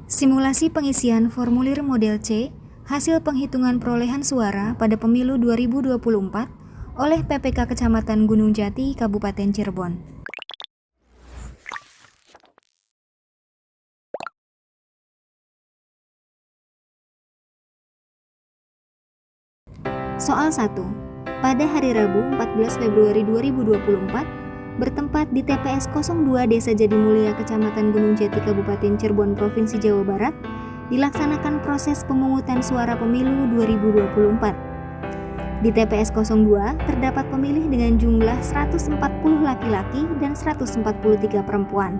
Simulasi pengisian formulir model C, hasil penghitungan perolehan suara pada pemilu 2024 oleh PPK Kecamatan Gunung Jati, Kabupaten Cirebon. Soal 1. Pada hari Rabu 14 Februari 2024, bertempat di TPS 02 Desa Jadimulia, Kecamatan Gunung Jati, Kabupaten Cirebon, Provinsi Jawa Barat, dilaksanakan proses pemungutan suara pemilu 2024. Di TPS 02 terdapat pemilih dengan jumlah 140 laki-laki dan 143 perempuan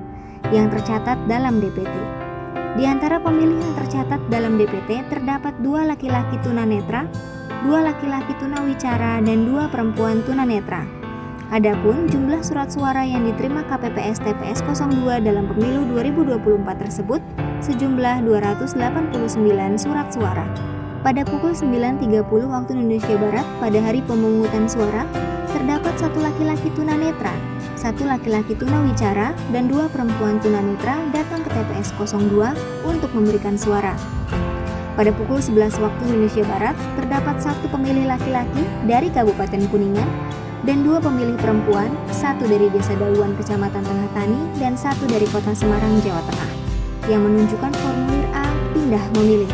yang tercatat dalam DPT. Di antara pemilih yang tercatat dalam DPT terdapat 2 laki-laki tunanetra, 2 laki-laki tunawicara, dan 2 perempuan tunanetra. Adapun jumlah surat suara yang diterima KPPS TPS 02 dalam pemilu 2024 tersebut sejumlah 289 surat suara. Pada pukul 9.30 waktu Indonesia Barat pada hari pemungutan suara, terdapat 1 laki-laki tunanetra, 1 laki-laki tunawicara, dan 2 perempuan tunanetra datang ke TPS 02 untuk memberikan suara. Pada pukul 11 waktu Indonesia Barat, terdapat 1 pemilih laki-laki dari Kabupaten Kuningan dan 2 pemilih perempuan, 1 dari Desa Daluan Kecamatan Tengah Tani dan 1 dari Kota Semarang, Jawa Tengah, yang menunjukkan formulir A pindah memilih.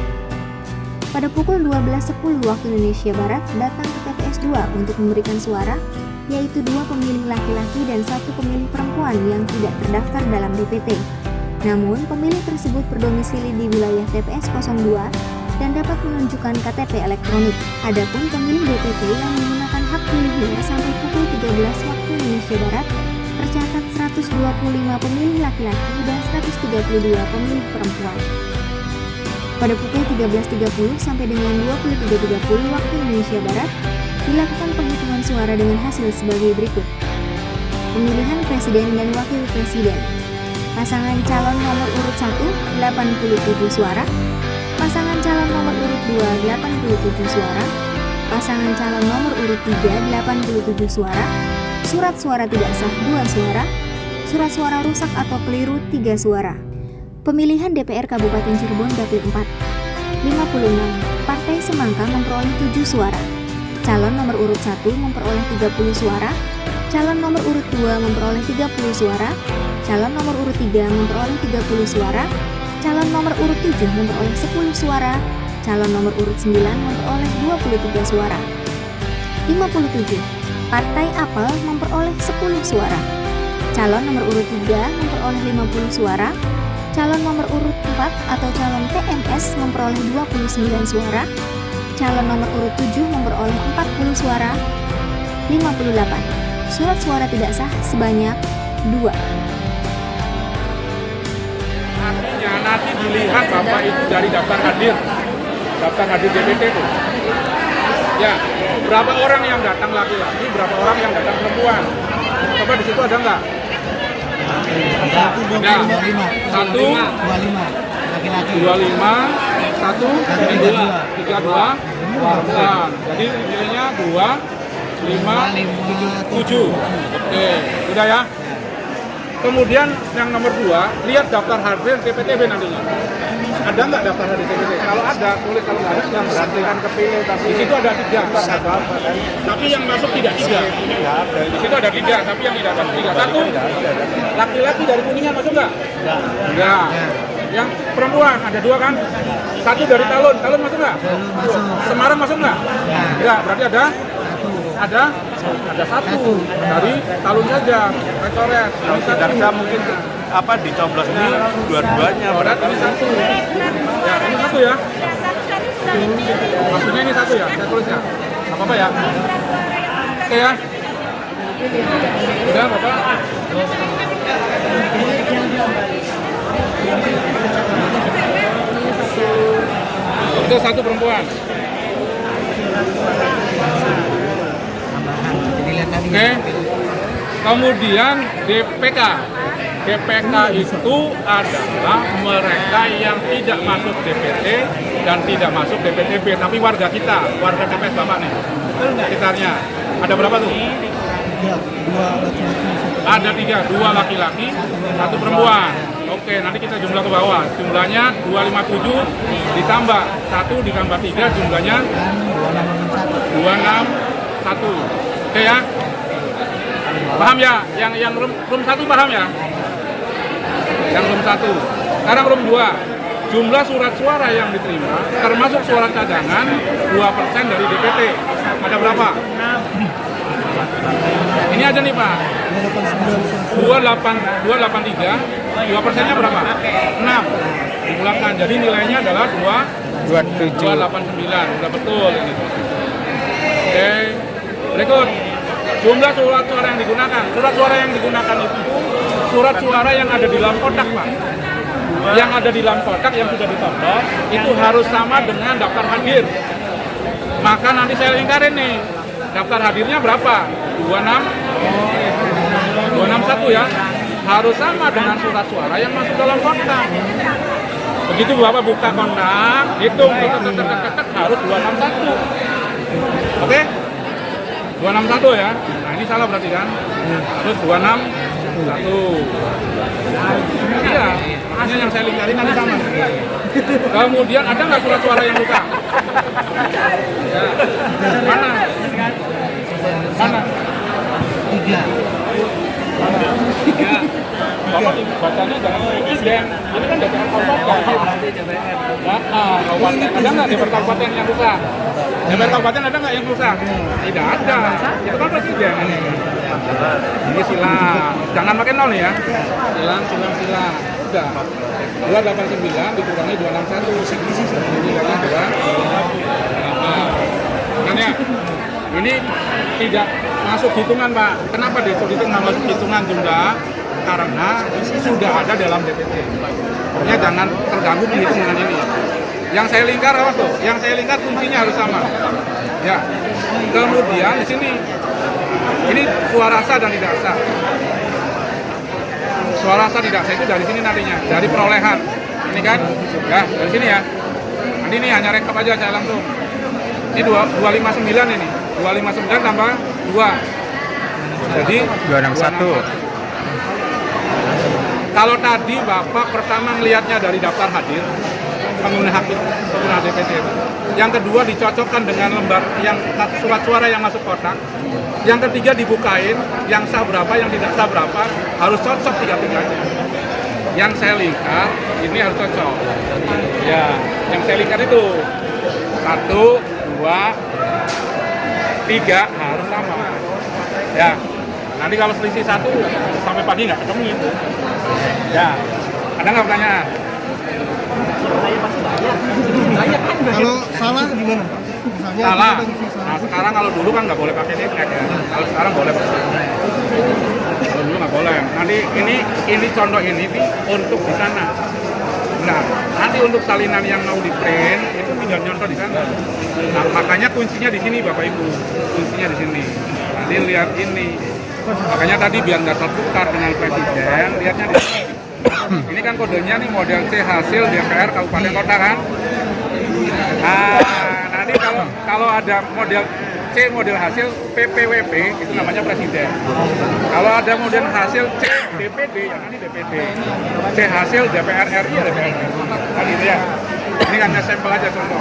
Pada pukul 12.10 waktu Indonesia Barat datang ke TPS 2 untuk memberikan suara, yaitu 2 pemilih laki-laki dan 1 pemilih perempuan yang tidak terdaftar dalam DPT. Namun, pemilih tersebut berdomisili di wilayah TPS 02 dan dapat menunjukkan KTP elektronik. Adapun pemilih DPT yang menggunakan hak pilihnya sampai pukul 13 waktu Indonesia Barat tercatat 125 pemilih laki-laki dan 132 pemilih perempuan. Pada pukul 13.30 sampai dengan 23.30 waktu Indonesia Barat dilakukan penghitungan suara dengan hasil sebagai berikut. Pemilihan presiden dan wakil presiden. Pasangan calon nomor urut 1 87 suara. Pasangan calon nomor urut 2 87 suara. Pasangan calon nomor urut 3 87 suara. Surat suara tidak sah 2 suara. Surat suara rusak atau keliru 3 suara. Pemilihan DPR Kabupaten Cirebon Dapil 4 56. Partai Semangka memperoleh 7 suara. Calon nomor urut 1 memperoleh 30 suara. Calon nomor urut 2 memperoleh 30 suara. Calon nomor urut 3 memperoleh 30 suara. Calon nomor urut 7 memperoleh 10 suara. Calon nomor urut 9 memperoleh 23 suara. 57. Partai Apel memperoleh 10 suara. Calon nomor urut 3 memperoleh 50 suara. Calon nomor urut 4 atau calon TMS memperoleh 29 suara. Calon nomor urut 7 memperoleh 40 suara. 58. Surat suara tidak sah sebanyak 2. Artinya nanti dilihat Bapak itu dari daftar hadir DPT itu. Ya, berapa orang yang datang laki-laki, berapa orang yang datang perempuan. Coba di situ ada nggak? Ada 1, 25 laki-laki, 25, 1, 32. Nah, jadi nilainya 2, 5, 7. Oke, udah ya. Kemudian yang nomor 2, lihat daftar hadir DPTB nantinya. Ada nggak daftar hadir DPT? Kalau ada, tulis. Kalau nggak ada, berarti kan kepilih. Tapi di situ ada 3. Tapi yang masuk tidak 3. Di situ ada 3, tapi yang tidak masuk 3. 1, laki-laki dari Kuningan masuk nggak? Enggak. Yang perempuan ada 2 kan? 1 dari Talun masuk nggak? Semarang masuk nggak? Enggak. Berarti ada 1 dari Talun saja, Rektoret. Kalau tidak mungkin dicoblos ini dua-duanya. Berarti ini 1. Ya, ini 1 ya. Maksudnya ini 1 ya, saya tulis ya. Gak apa-apa ya. Oke ya. Udah Bapak. Itu 1 perempuan. Oke. Kemudian DPK. DPK itu adalah mereka yang tidak masuk DPT dan tidak masuk DPTB, tapi warga kita, warga TPS Bapak nih. Betul nggak sekitarnya? Ada berapa tuh? dua laki-laki, Ada 3, 2 laki-laki, 1 perempuan. Oke, nanti kita jumlah ke bawah. Jumlahnya 257 ditambah 1 ditambah 3 jumlahnya 261. Oke ya? Paham ya? Yang room 1 paham ya? Yang room 1. Sekarang room 2. Jumlah surat suara yang diterima termasuk suara cadangan 2% dari DPT. Ada berapa? Ini aja nih Pak. 283, 2%-nya berapa? 6. Dipulangkan. Jadi nilainya adalah 289. Sudah betul ini. Oke. Berikut. Jumlah surat suara yang digunakan. Surat suara yang digunakan itu surat suara yang ada di dalam kotak, Pak. Yang ada di dalam kotak yang sudah ditoplos itu harus sama dengan daftar hadir. Maka nanti saya lingkarin nih. Daftar hadirnya berapa? 261 ya. Harus sama dengan surat suara yang masuk dalam kotak. Begitu Bapak buka kotak, hitung harus 261. Oke? 261 ya. Nah, ini salah berarti kan? Terus 261. Iya, makanya yang saya lingkarin nanti sama. Kemudian ada nggak surat suara yang luka? Ya. Mana? Mana? 3. Bapak bacanya jangan presiden. Ini kan data kabupaten. Ada nggak DPR kabupaten yang rusak? DPR kabupaten ada nggak yang rusak? Tidak ada. Itu kan presiden. Ini silang. Jangan pakai 0 ya. Silang. Udah. 289 dikurangi 261. Ini kan 2. Kan ya? Ini tidak masuk hitungan Pak. Kenapa dihitung nggak masuk hitungan jumlah? Karena sudah ada dalam DPT. Pokoknya jangan terganggu menghitung dengan ini. Yang saya lingkar apa tuh? Yang saya lingkar kuncinya harus sama. Ya. Kemudian di sini ini suara sah dan tidak sah. Suara sah tidak sah itu dari sini nantinya, dari perolehan. Ini kan? Ya, dari sini ya. Nanti ini hanya rekap aja saya langsung. Ini 259 ini. 259 tambah 2. Jadi 261. Kalau tadi Bapak pertama melihatnya dari daftar hadir, pengguna hak pengguna DPT. Yang kedua dicocokkan dengan lembar yang surat suara yang masuk kotak. Yang ketiga dibukain, yang sah berapa, yang tidak sah berapa, harus cocok tiga-tiganya. Yang saya lingkar, ini harus cocok. Ya, yang saya lingkar itu 1, 2, 3 harus sama. Ya, nanti kalau selisih 1 sampai pagi nggak ketemu itu. Ya, ada nggak pertanyaan? Kalau salah gimana Pak? Misalnya Salah. Nah sekarang kalau dulu kan nggak boleh pakai nitnek ya. Kalau sekarang boleh pakai. Kalau dulu nggak boleh. Nanti ini contoh ini nih untuk di sana. Nah, nanti untuk salinan yang mau di print itu tinggal nyontoh di sana. Nah, makanya kuncinya di sini Bapak Ibu. Kuncinya di sini. Nanti lihat ini. Makanya tadi biar nggak tertukar dengan presiden, lihatnya di sini. Ini kan kodenya nih model C hasil DPR Kabupaten Kota kan. Nah, nanti kalau ada model C model hasil PPWP itu namanya presiden. Kalau ada model hasil C DPD ya nanti DPD. C hasil DPR RI ya DPR RI. Kan gitu ya. Ini hanya sampel aja contoh.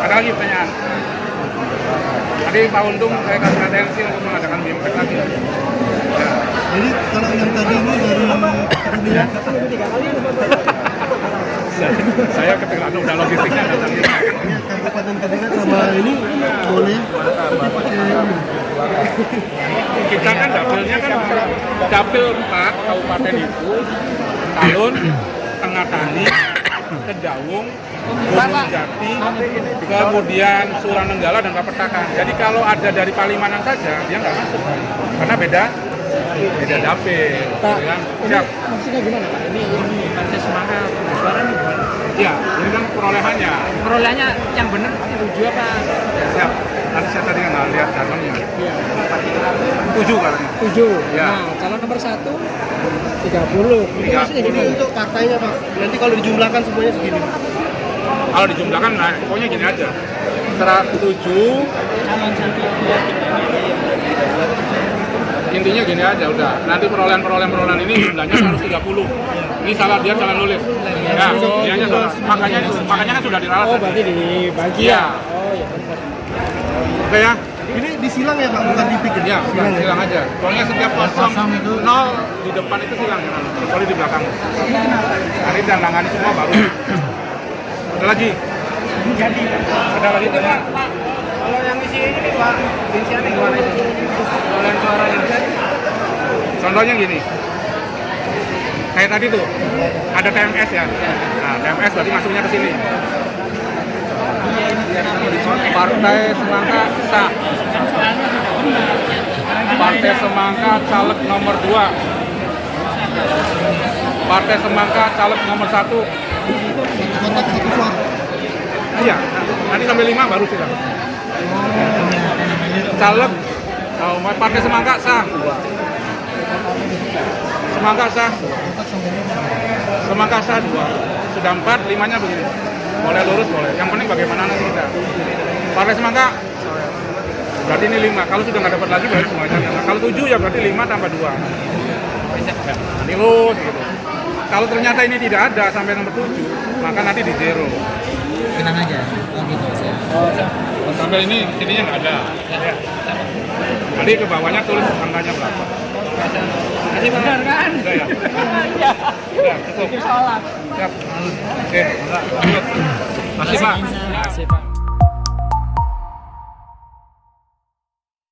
Ada lagi pertanyaan? Tadi Pak Untung saya kasih atensi untuk mengadakan BMPEG lagi. Ya. Jadi kalau yang tadi ini dari Saya ketika udah logistiknya ada tadi. Kabupaten Kediri sama ini boleh dipakai. Kita kan dapilnya kan dapil 4 kabupaten itu Talun, Tengah Tani, Kedaung, Gunung Jati, kemudian Suranenggala dan Kapetakan. Jadi kalau ada dari Palimanan saja dia nggak masuk karena beda dapil. Pak, siap. Maksudnya gimana Pak? Ini partai semangat suara ini gimana? Iya, ini kan perolehannya. Perolehannya yang benar 7 apa? Siap. Nanti saya tadi nggak lihat dalamnya. 7 katanya. 7. Ya. Nah, calon nomor 1 30. Ini maksudnya gini. Untuk partainya Pak, nanti kalau dijumlahkan semuanya segini. Kalau dijumlahkan, nah pokoknya gini aja. 107. Intinya gini aja udah. Nanti perolehan ini jumlahnya 130. Ini salah, dia salah nulis. Ya, dianya salah. Makanya kan sudah diralat. Oh, berarti dibagi Iya. ya? Oh, ya benar. Oke ya. Ini disilang ya Pak, bukan dipik ya? Ya, silang aja. Soalnya setiap kosong itu 0 di depan itu silang ya, kecuali di belakang. Hari dan nangani semua baru. Ada lagi? Jadi, Ada lagi tuh Pak. kalau yang isi ini Pak, isiannya gimana itu? Perolehan suara ini. Contohnya gini. Kayak tadi tuh, ada TMS ya. Nah, TMS berarti masuknya ke sini. Partai Semangka sah. Partai Semangka caleg nomor 2. Partai Semangka caleg nomor 1. Kotak satu suara. Iya, nanti sampai 5 baru silang. Caleg Partai Semangka sah. Semangka sah. Semangka sah 2. Sudah 4, 5-nya begini. Boleh lurus, boleh. Yang penting bagaimana nanti kita. Partai Semangka berarti ini 5. Kalau sudah nggak dapat lagi berarti semuanya. Nah, kalau 7 ya berarti 5 tambah 2. Nanti lurus gitu. Kalau ternyata ini tidak ada sampai nomor 7, maka nanti di zero. Tenang aja. Oh gitu. Sampai ini sininya nggak ada. Ya. Nanti ke bawahnya tulis angkanya berapa. Masih benar kan? Udah ya? Iya. Udah, cukup. Sholat. Siap. Oke, lanjut. Masih Pak. Masih Pak.